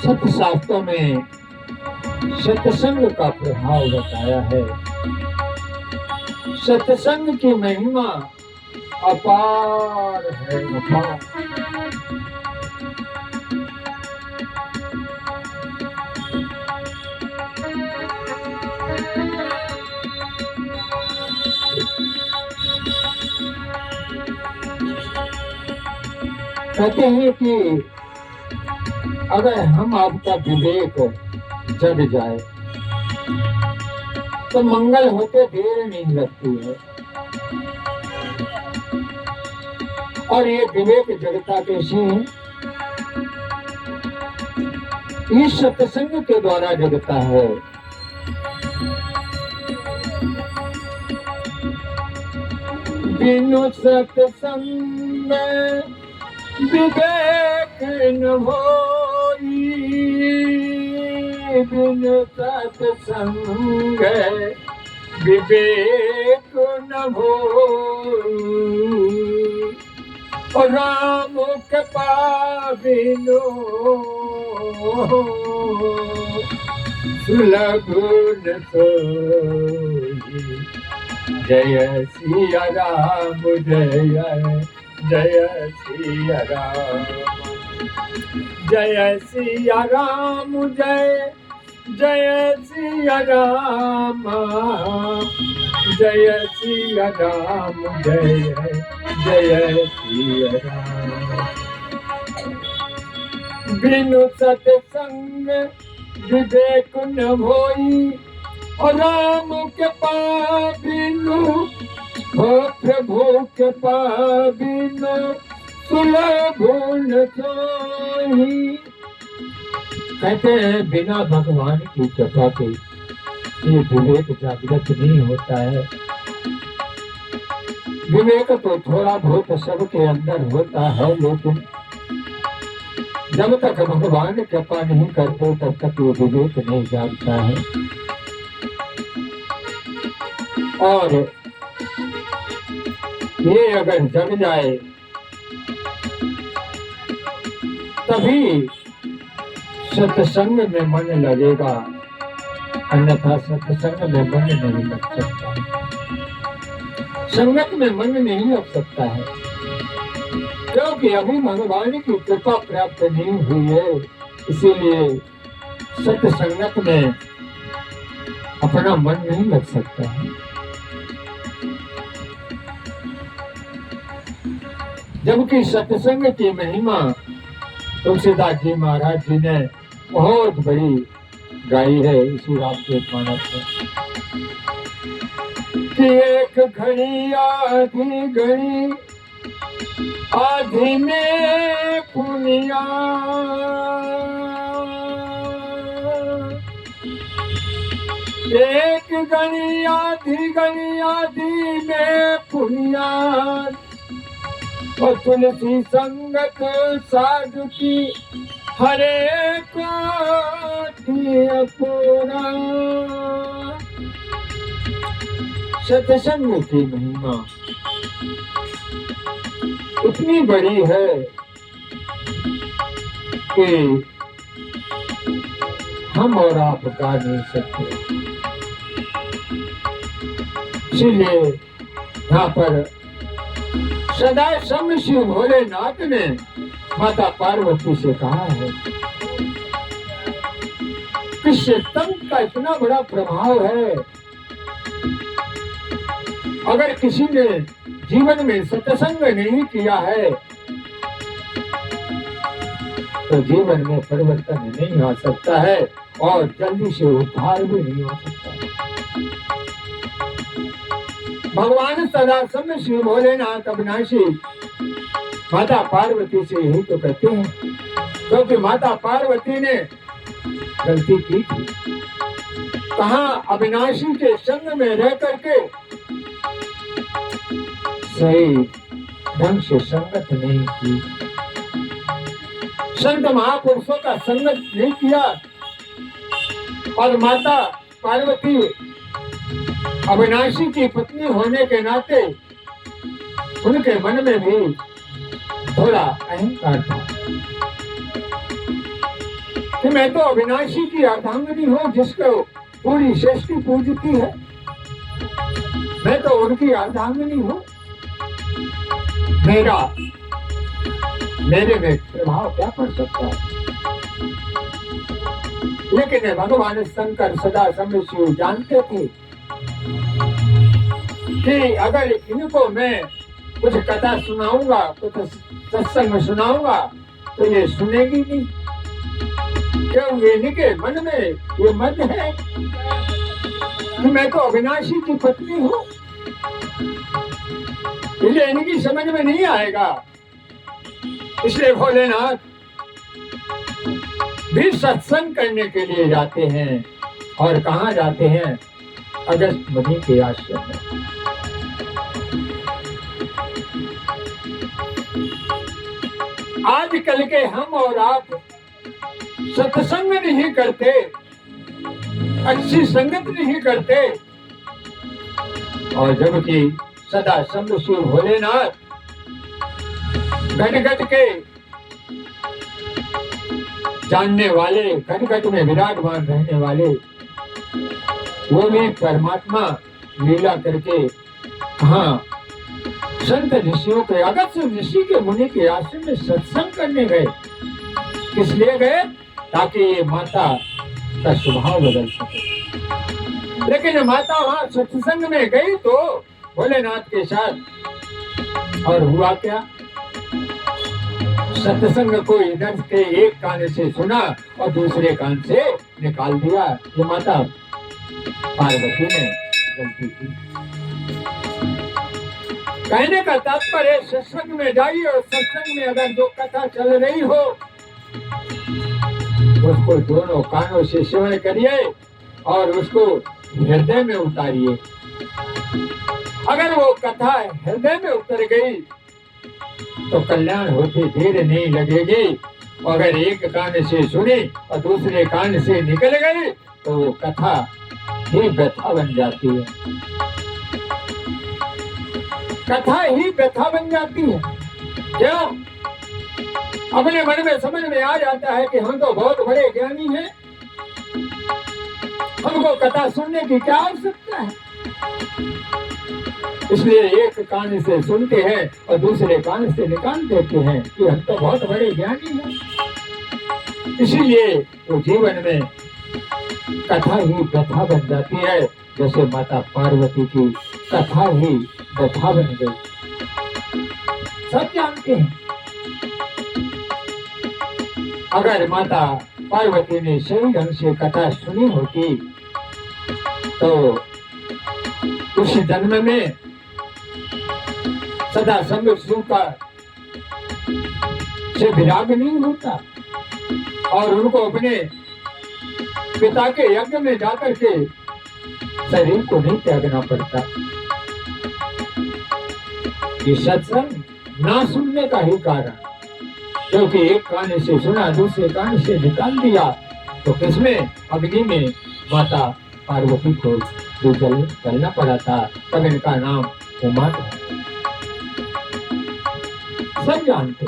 सत शास्त्रों में सत्संग का प्रभाव बताया है। सत्संग की महिमा अपार है, अपार। कहते हैं कि अगर हम आपका विवेक जग जाए तो मंगल होते देर नहीं लगती है। और ये विवेक जगता कैसे है? ये सत्संग के द्वारा जगता है। बिनु सत्संग विवेक न होई, बिनु सत्संग विवेक न होई। राम कृपा बिनु सुलभ न सोई। जय सिया राम, जय जय सिया राम, जय सिया राम, जय जय सिया राम, जय सिया राम, जय जय सिया राम। बिनु सत्संग विवेक न होई, राम के बिनु हो प्रभु के बिनु सुलभ न सोई। कहते हैं बिना भगवान की कृपा के ये विवेक जागृत नहीं होता है। विवेक तो थोड़ा बहुत सबके अंदर होता है, लेकिन जब तक भगवान कृपा नहीं करते तब तक ये विवेक नहीं जागता है। और ये अगर जग जाए तभी सत्संग में मन लगेगा, अन्यथा सत्संग में मन नहीं लग सकता। संगत में मन नहीं लग सकता है, क्योंकि अभी भगवान की कृपा प्राप्त नहीं हुई है। इसीलिए सत्संगत में अपना मन नहीं लग सकता है। जबकि सत्संग की महिमा तुलसीदास जी महाराज जी ने बहुत बड़ी गाई है इसी रामचरितमानस में कि एक घड़ी आधी घड़ी आधी में पुनिया, एक घड़ी आधी में पुनिया। और तुलसी संगत साधु की हरे कोटि अपूरा। सत्संग की महिमा इतनी बड़ी है कि हम और आप गा नहीं सकते। इसीलिए यहाँ पर सदा सम शिव भोलेनाथ ने माता पार्वती से कहा है कि सत्संग का इतना बड़ा प्रभाव है। अगर किसी ने जीवन में सत्संग नहीं किया है तो जीवन में परिवर्तन नहीं आ सकता है और जल्दी से उद्धार भी नहीं हो सकता है। भगवान सदा सम शिव भोलेनाथ अविनाशी माता पार्वती से यही तो कहते हैं, क्योंकि माता पार्वती ने गलती की थी। कहा अविनाशी के संग में रह करके सही ढंग से संगत नहीं की, संत महापुरुषों का संगत नहीं किया। और माता पार्वती अविनाशी की पत्नी होने के नाते उनके मन में भी थोड़ा अहंकार था। कि मैं तो अविनाशी की अर्धांगिनी हूँ जिसको पूरी सृष्टि पूजती है। मैं तो उनकी अर्धांगिनी हूँ। मेरे में प्रभाव क्या पड़ सकता है? लेकिन भगवान शंकर सदा समय शिव जानते थे कि अगर इनको मैं कुछ कथा सुनाऊंगा, कुछ सत्संग सुनाऊंगा तो ये सुनेगी नहीं। क्यों? इनके मन में ये मत है कि मैं तो अविनाशी की पत्नी हूँ, इसलिए इनकी समझ में नहीं आएगा। इसलिए भोलेनाथ भी सत्संग करने के लिए जाते हैं। और कहाँ जाते हैं? अगस्त मुनि के आश्रम में। आजकल के हम और आप सत्संग नहीं करते, अच्छी संगत नहीं करते, और जबकि सदा शंभु शिव भोलेनाथ घट घट के जानने वाले, घट घट में विराजमान रहने वाले, वो भी परमात्मा लीला करके हाँ संत ऋषियों के, अगस्त्य ऋषि के मुनि के आश्रम में सत्संग करने गए। किस लिए गए? ताकि ये माता का स्वभाव बदल सके। लेकिन माता वहां सत्संग में गई तो भोलेनाथ के साथ, और हुआ क्या? सत्संग को इधर के एक कान से सुना और दूसरे कान से निकाल दिया। ये माता पार्वती ने गलती की। कहने का तात्पर्य, सत्संग में जाइए और सत्संग में अगर जो कथा चल रही हो उसको दोनों कानों से श्रवण करिए और उसको हृदय में उतारिए। अगर वो कथा हृदय में उतर गई तो कल्याण होते देर नहीं लगेगी। अगर एक कान से सुनी और दूसरे कान से निकल गई तो वो कथा ही व्यथा बन जाती है। कथा ही व्यथा बन जाती है। क्यों? अपने मन में समझ में आ जाता है कि हम तो बहुत बड़े ज्ञानी हैं, हमको कथा सुनने की क्या आवश्यकता है। इसलिए एक कान से सुनते हैं और दूसरे कान से निकाल देते हैं कि हम तो बहुत बड़े ज्ञानी हैं। इसीलिए तो जीवन में कथा ही व्यथा बन जाती है, जैसे माता पार्वती की कथा ही व्यथा बन गई। सब जानते हैं। अगर माता पार्वती ने सही ढंग से कथा सुनी होती तो उस जन्म में सदा शंभु शिव का से विराग नहीं होता और उनको अपने पिता के यज्ञ में जाकर के शरीर को नहीं त्यागना पड़ता। ये सत्संग ना सुनने का ही कारण, क्योंकि एक कान से सुना दूसरे कान से निकाल दिया तो किसमें? अग्नि में माता पार्वती को जलना पड़ा था। तब इनका नाम उमा था। सब जानते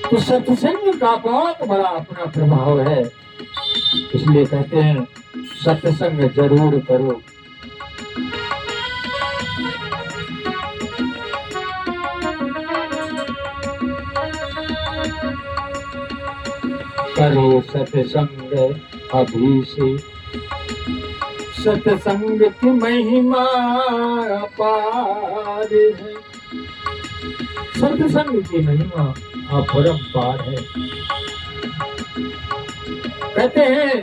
तो सत्संग का बहुत बड़ा अपना प्रभाव है। इसलिए कहते हैं सत्संग जरूर करो। करो सत्संग अभी से, सत्संग की महिमा अपार है। सत्संग की महिमा अपरंपार है। कहते हैं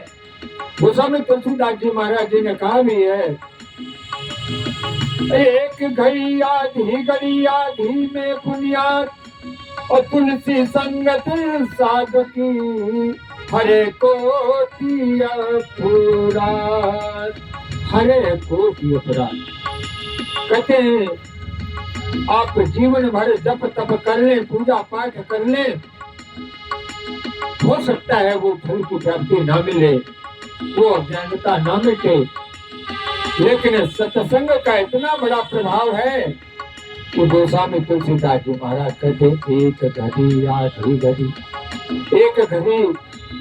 गोस्वामी तुलसीदास जी महाराज जी ने कहा भी है, एक घड़ी आधी घड़ी आधी में पुनियात और तुलसी संगत साधु की हरे कोटि अपराध। हरे कोटि अपराध। कहते हैं आप जीवन भर जप तप कर लें, पूजा पाठ कर लें, हो सकता है वो फल की प्राप्ति ना मिले, वो अज्ञानता ना मिटे, लेकिन सत्संग का इतना बड़ा प्रभाव है कि गोस्वामी तुलसीदास जी महाराज कहते एक घड़ी आधी घड़ी, एक घड़ी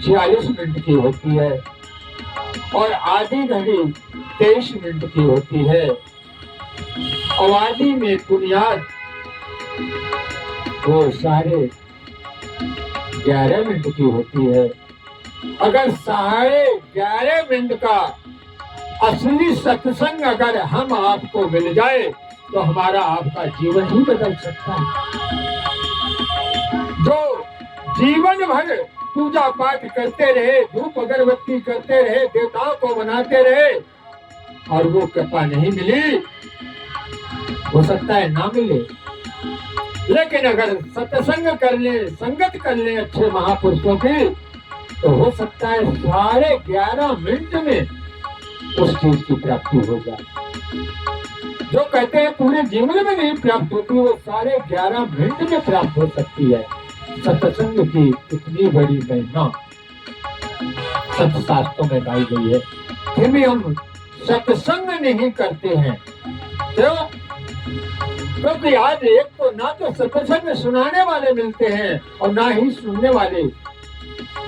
46 मिनट की होती है और आधी घड़ी 23 मिनट की होती है। आबादी में बुनियाद वो 11:30 मिनट की होती है। अगर 11:30 मिनट का असली सत्संग अगर हम आपको मिल जाए तो हमारा आपका जीवन ही बदल सकता है। जो जीवन भर पूजा पाठ करते रहे, धूप अगरबत्ती करते रहे, देवताओं को मनाते रहे और वो कृपा नहीं मिली, हो सकता है ना मिले। लेकिन अगर सत्संग कर ले, संगत कर ले अच्छे महापुरुषों की, तो हो सकता है 11:30 मिनट में उस चीज की प्राप्ति हो जाए। जो कहते हैं पूरे जीवन में नहीं प्राप्त होती, वो 11:30 मिनट में प्राप्त हो सकती है। सत्संग की इतनी बड़ी महिमा सत्शास्त्रों में गाई गई है, फिर भी हम सत्संग नहीं करते हैं। क्योंकि आज एक तो ना तो सत्संग सुनाने वाले मिलते हैं और ना ही सुनने वाले,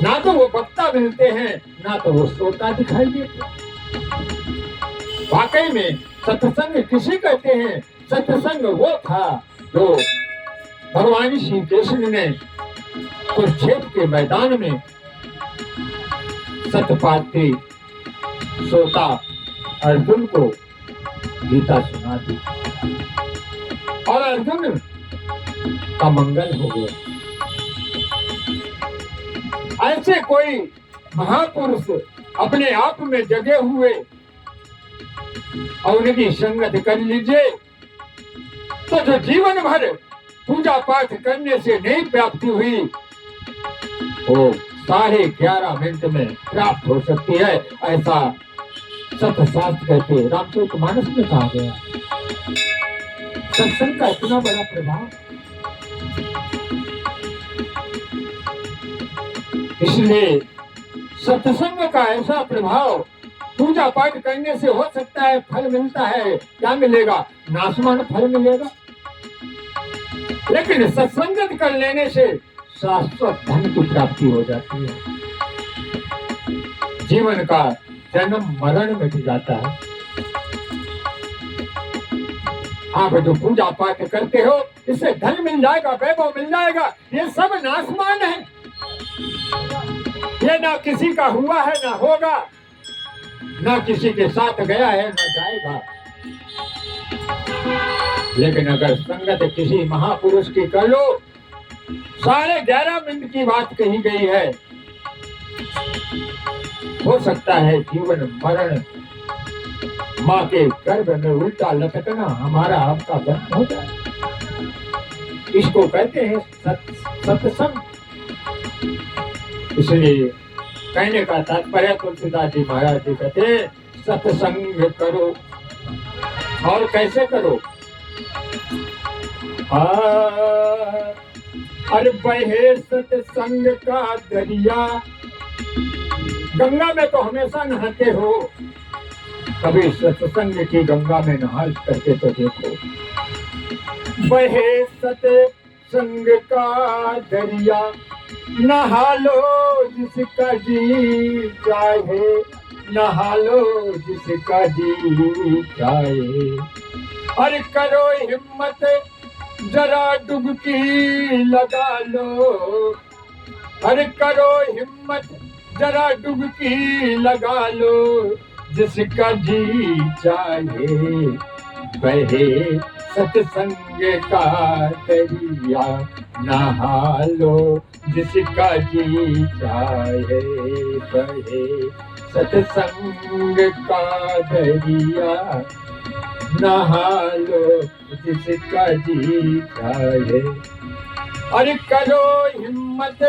ना तो वो वक्ता मिलते हैं ना तो वो श्रोता दिखाई देते हैं। वाकई में सत्संग किसे कहते हैं? सत्संग वो था जो भगवान श्री कृष्ण ने कुरुक्षेत्र के मैदान में सत्यपात्री श्रोता अर्जुन को गीता सुना दी और अर्जुन का मंगल हो गया। ऐसे कोई महापुरुष अपने आप में जगे हुए और उनकी संगत कर लीजिए, तो जो जीवन भर पूजा पाठ करने से नहीं प्राप्ति हुई, वो 11:30 मिनट में प्राप्त हो सकती है। ऐसा सत्यशास्त्र कहते रामचरितमानस में कहा गया। सत्संग का इतना बड़ा प्रभाव, इसलिए सत्संग का ऐसा प्रभाव, पूजा पाठ करने से हो सकता है फल मिलता है। क्या मिलेगा? नाशवान फल मिलेगा। लेकिन सत्संगत कर लेने से शाश्वत धन की प्राप्ति हो जाती है। जीवन का जन्म मरण मिट जाता है। आप जो पूजा पाठ करते हो, इससे धन मिल जाएगा, वैभव मिल जाएगा, ये सब नाशवान है। ये ना किसी का हुआ है ना होगा, ना किसी के साथ गया है ना जाएगा। लेकिन अगर संगत किसी महापुरुष की कर लो, 11:30 मिनट की बात कही गई है, हो सकता है जीवन मरण, माँ के गर्भ में उल्टा लटकना हमारा आपका बंद हो जाए। इसको कहते हैं सत्संग। इसलिए कहने का तात्पर्य तुलसीदास जी महाराज जी कहते सत्संग करो। और कैसे करो? अरे बहे सत्संग का दरिया, गंगा में तो हमेशा नहाते हो, कभी सत्संग की गंगा में नहा करके तो देखो। बहे सत्संग का दरिया, नहा लो जिसका जी चाहे, नहा लो जिसका जी चाहे। अरे करो हिम्मत जरा डुबकी लगा लो, अरे करो हिम्मत जरा डुबकी लगा लो, जिसका जी चाहे। बहे सत्संग का दरिया, नहा लो जिसका जी चाहे। बहे सत्संग का दरिया, नहा लो जिसका जी चाहे। अरे करो हिम्मत,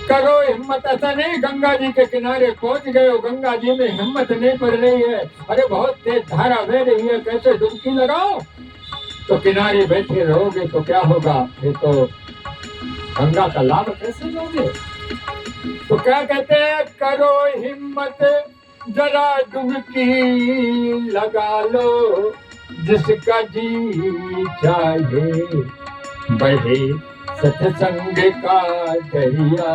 करो हिम्मत। ऐसा नहीं गंगा जी के किनारे पहुंच गए हो, गंगा जी में हिम्मत नहीं पड़ रही है, अरे बहुत तेज धारा बह रही है, कैसे डुबकी लगाओ? तो किनारे बैठे रहोगे तो क्या होगा? ये तो गंगा का लाभ कैसे लोगे? तो क्या कहते हैं? करो हिम्मत जरा डुबकी लगा लो, जिसका जी चाहे। बहे सत्संग का दरिया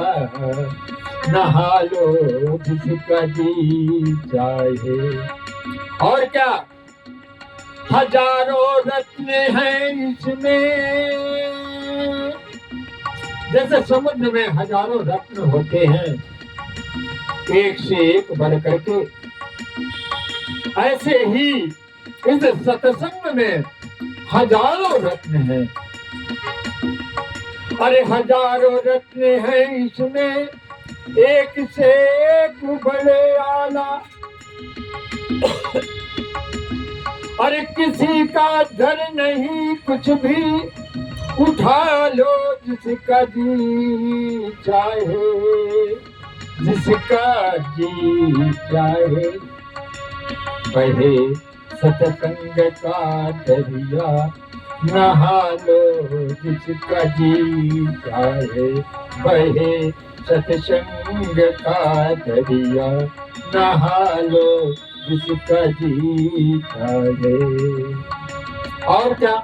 नहा लो जिसका जी चाहे। और क्या, हजारों रत्न हैं इसमें, जैसे समुद्र में हजारों रत्न होते हैं एक से एक बढ़ करके, ऐसे ही इस सत्संग में हजारों रत्न हैं। अरे हजारों रत्न हैं इसमें, एक से एक बड़े आला। अरे किसी का धन नहीं कुछ भी, उठा लो जिसका जी चाहे, जिसका जी चाहे। बहे सत्संग का दरिया नहा लो जिसका जी चाहे। बहे सत्संग का दरिया नहा लो जिसका जी चाहे। और क्या,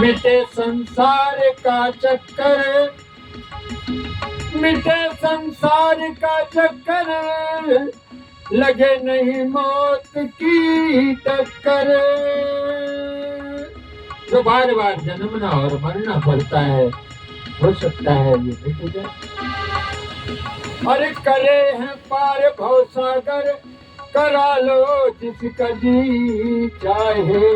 मिटे संसार का चक्कर, मिटे संसार का चक्कर, लगे नहीं मौत की टक्कर। जो बार बार जन्मना और मरना पड़ता है, हो सकता है ये मिट जाए। अरे करे हैं पार भवसागर, करा लो जिसका जी चाहे।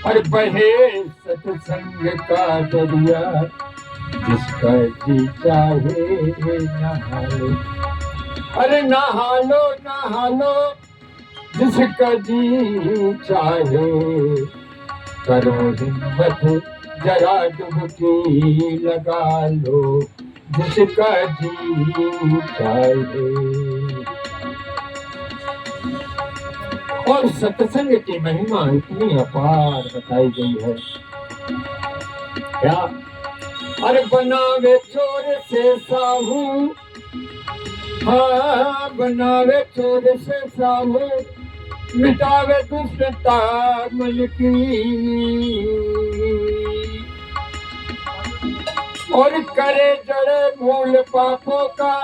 और बहे सत्संग का दरिया जिसका जी चाहे नहा लो। अरे नहा लो जिसका जी चाहे। करो हिम्मत जरा डुबकी लगा लो जिसका जी चाहे। और सत्संग की महिमा इतनी अपार बताई गई है। क्या, अरे बनावे चोर से साहू, हाँ बनावे चोर से साहू, मिटावे दुष्टता मन की। और करे जड़े मूल पापों का,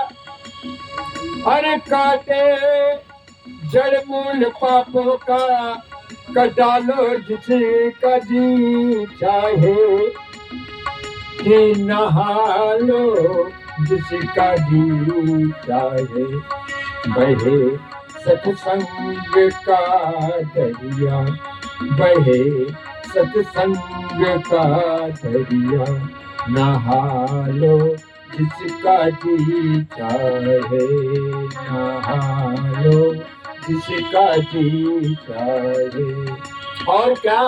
अरे काटे जड़ मूल पापों का, कटा लो जिसका जी चाहे। कि नहा लो जिसका जी चाहे। बहे सत्संग का दरिया, बहे सत्संग का दरिया, नहा लो जिसका जी चाहे। नहा लो जिसका जी चाहे। और क्या,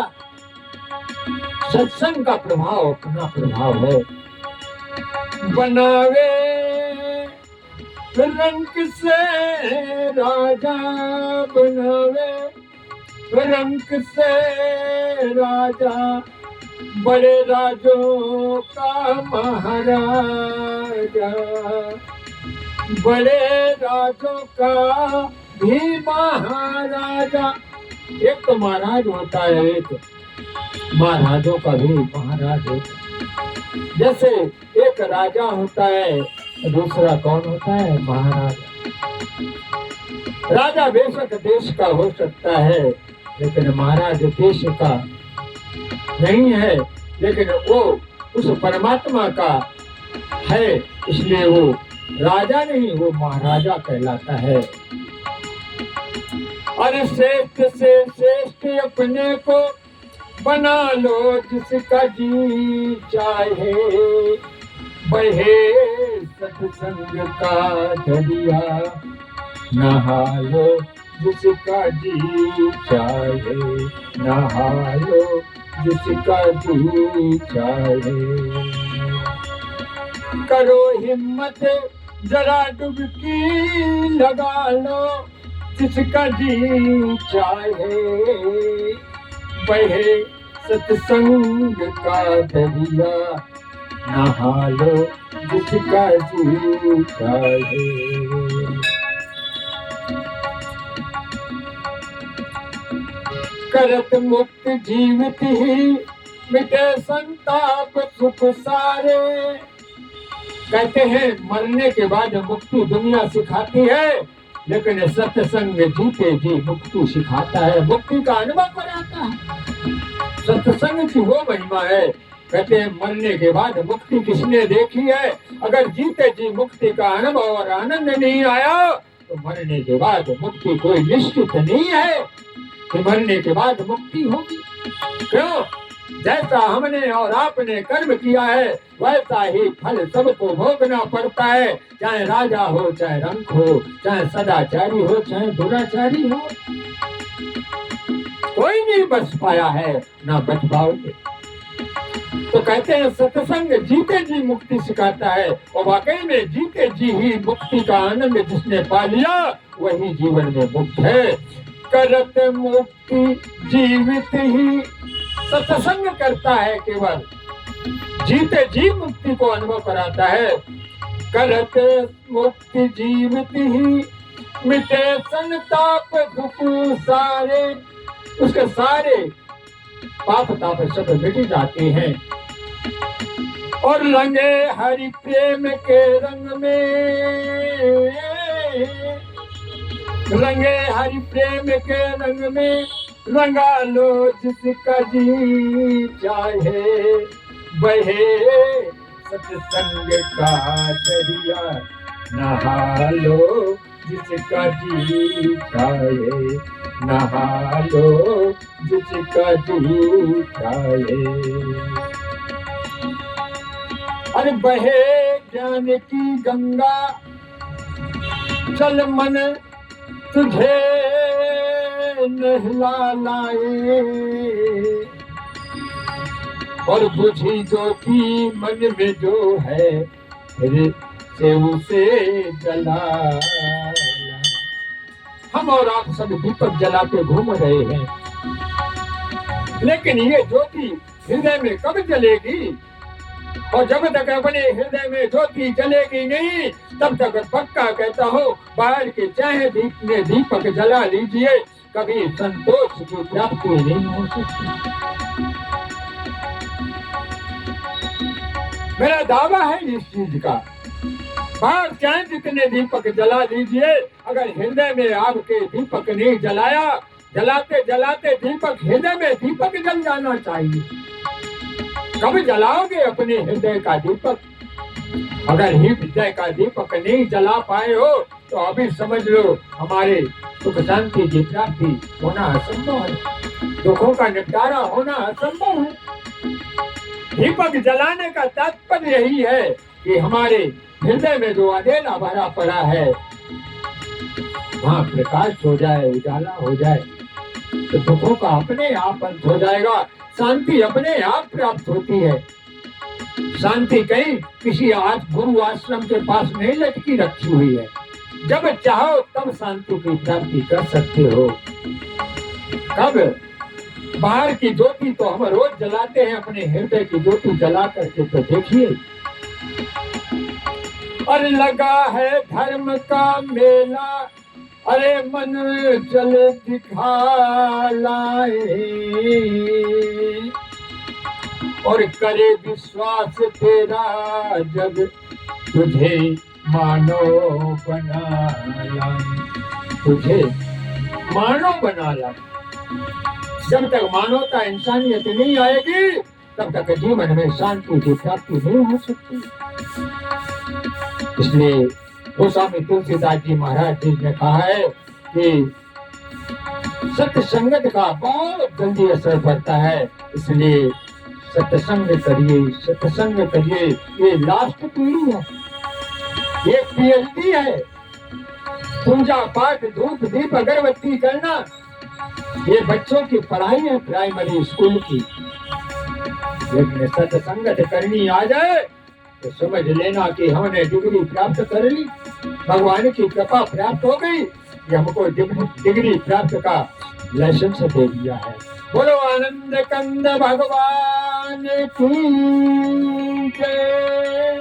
सत्संग का प्रभाव अपना प्रभाव है। बनावे रंग से राजा, बनावे रंग से राजा, बड़े राजों का महाराजा। बड़े राजों का भी महाराजा। एक तो महाराज होता है, एक महाराजों का भी महाराज होता है। जैसे एक राजा होता है, दूसरा कौन होता है? महाराजा। राजा बेशक देश का हो सकता है, लेकिन महाराज देश का नहीं है, लेकिन वो उस परमात्मा का है, इसलिए वो राजा नहीं, वो महाराजा कहलाता है। अरे श्रेष्ठ से श्रेष्ठ अपने को बना लो जिसका जी चाहे। बहे सत्संग का दरिया, नहा लो जिसका जी चाहे। नहा लो जिसका जी चाहे। करो हिम्मत जरा डुबकी लगा लो जिसका जी चाहे। बहे सत्संग का दरिया, नहा लो जिसका जी चाहे। करत मुक्त जीवित ही मिटे संत संताप सुख सारे। कहते हैं मरने के बाद मुक्ति दुनिया सिखाती है, लेकिन सत्संग जीते जी मुक्ति सिखाता है, मुक्ति का अनुभव कराता है। सत्संग की वो महिमा है। कहते हैं मरने के बाद मुक्ति किसने देखी है? अगर जीते जी मुक्ति का अनुभव और आनंद नहीं आया तो मरने के बाद मुक्ति कोई निश्चित नहीं है कि मरने के बाद मुक्ति होगी। क्यों? जैसा हमने और आपने कर्म किया है वैसा ही फल सबको भोगना पड़ता है, चाहे राजा हो, चाहे रंक हो, चाहे सदाचारी हो, चाहे दुराचारी हो। कोई नहीं बच पाया है, ना बच पाओगे। तो कहते हैं सत्संग जीते जी मुक्ति सिखाता है, और वाकई में जीते जी ही मुक्ति का आनंद जिसने पा लिया वही जीवन में मुक्त है। करत मुक्ति जीवित ही सत्संग करता है, केवल जीते जी मुक्ति को अनुभव कराता है। करत मुक्ति जीवित ही मिटे संताप दुख सारे, उसके सारे पाप ताप सब मिट जाते हैं। और रंगे हरि प्रेम के रंग में, रंगे हरि प्रेम के रंग में रंगा लो जिसका जी चाहे, बहे सत्संग का दरिया नहा लो जिसका जी चाहे, नहा लो जिसका जी चाहे। अरे बहे ज्ञान की गंगा, चल मन तुझे नहला लाए, और बुझी ज्योति मन में जो है फिर से उसे जला। हम और आप सब दीपक जलाते घूम रहे हैं, लेकिन ये ज्योति हृदय में कब जलेगी? और जब तक अपने हृदय में ज्योति जलेगी नहीं तब तक पक्का कहता हूँ बाहर के चाहे दीपक जला लीजिए, कभी संतोष की प्राप्ति नहीं हो सकती। मेरा दावा है इस चीज का। बाहर चाहे जितने दीपक जला लीजिए, अगर हृदय में आपके दीपक नहीं जलाया, जलाते जलाते दीपक हृदय में दीपक जल जाना चाहिए। कब जलाओगे अपने हृदय का दीपक? अगर ही हृदय का दीपक नहीं जला पाए हो तो अभी समझ लो हमारे सुख शांति की प्राप्ति होना असंभव है, दुखों का निपटारा होना असंभव है। दीपक जलाने का तात्पर्य यही है कि हमारे हृदय में जो अंधेरा भरा पड़ा है वहाँ प्रकाश हो जाए, उजाला हो जाए, तो दुखों का अपने आप अंत हो जाएगा, शांति अपने आप प्राप्त होती है। शांति कहीं किसी गुरु आश्रम के पास नहीं लटकी रखी हुई है, जब चाहो तब शांति की प्राप्ति कर सकते हो। कब? बाहर की ज्योति तो हम रोज जलाते हैं, अपने हृदय की ज्योति जला करके तो देखिए। और लगा है धर्म का मेला, अरे मन चल दिखा लाए, और करे विश्वास तेरा जग तुझे मानो बना लाए, तुझे मानो बना लाए। जब तक मानवता इंसानियत नहीं आएगी तब तक जीवन में शांति की प्राप्ति नहीं हो सकती। इसलिए गोस्वामी तुलसीदास जी महाराज जी ने कहा है कि सत्संगत का बहुत जल्दी असर पड़ता है, इसलिए सत्संग करिए, सत्संग करिए। ये लास्ट पीढ़ी है, ये पीएचडी है। पूजा पाठ धूप दीप अगरबत्ती करना ये बच्चों की पढ़ाई है प्राइमरी स्कूल की, लेकिन सत्संगत करनी आ जाए तो समझ लेना कि हमने डिग्री प्राप्त कर ली, भगवान की कृपा प्राप्त हो गई, कि हमको डिग्री प्राप्त का लाइसेंस दे दिया है। बोलो आनंद कंद भगवान की जय।